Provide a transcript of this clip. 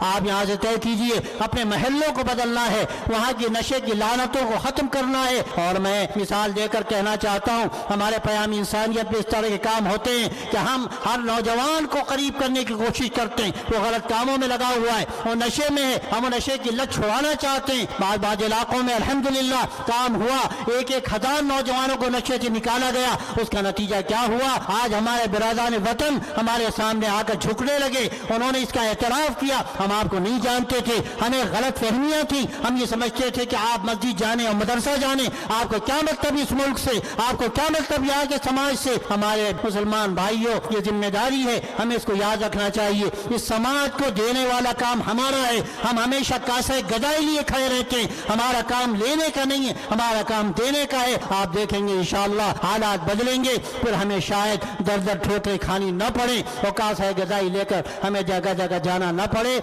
آپ یہاں سے طے کیجئے، اپنے محلوں کو بدلنا ہے، وہاں کی نشے کی لعنتوں کو ختم کرنا ہے۔ اور میں مثال دے کر کہنا چاہتا ہوں، ہمارے پیام انسانیت میں اس طرح کے کام ہوتے ہیں کہ ہم ہر نوجوان کو قریب کرنے کی کوشش کرتے ہیں، وہ غلط کاموں میں لگا ہوا ہے، وہ نشے میں ہے، ہم وہ نشے کی لت چھڑانا چاہتے ہیں۔ بعض علاقوں میں الحمدللہ کام ہوا، 1,000 نوجوانوں کو نشے سے نکالا گیا۔ اس کا نتیجہ کیا ہوا؟ آج ہمارے برادران وطن ہمارے سامنے آ کر جھکنے لگے، انہوں نے اس کا اعتراف کیا، ہم آپ کو نہیں جانتے تھے، ہمیں غلط فہمیاں تھیں، ہم یہ سمجھتے تھے کہ آپ مسجد جانے اور مدرسہ جانے، آپ کو کیا مطلب اس ملک سے، آپ کو کیا مطلب یہاں کے سماج سے۔ ہمارے مسلمان بھائیوں، یہ ذمہ داری ہے، ہمیں اس کو یاد رکھنا چاہیے، اس سماج کو دینے والا کام ہمارا ہے۔ ہم ہمیشہ کاسے گدائی لیے کھڑے رہتے ہیں، ہمارا کام لینے کا نہیں ہے، ہمارا کام دینے کا ہے۔ آپ دیکھیں گے انشاءاللہ حالات بدلیں گے، پھر ہمیں شاید در در ٹھوکریں کھانی نہ پڑے اور کاسے گدائی لے کر ہمیں جگہ جگہ جانا نہ پڑے۔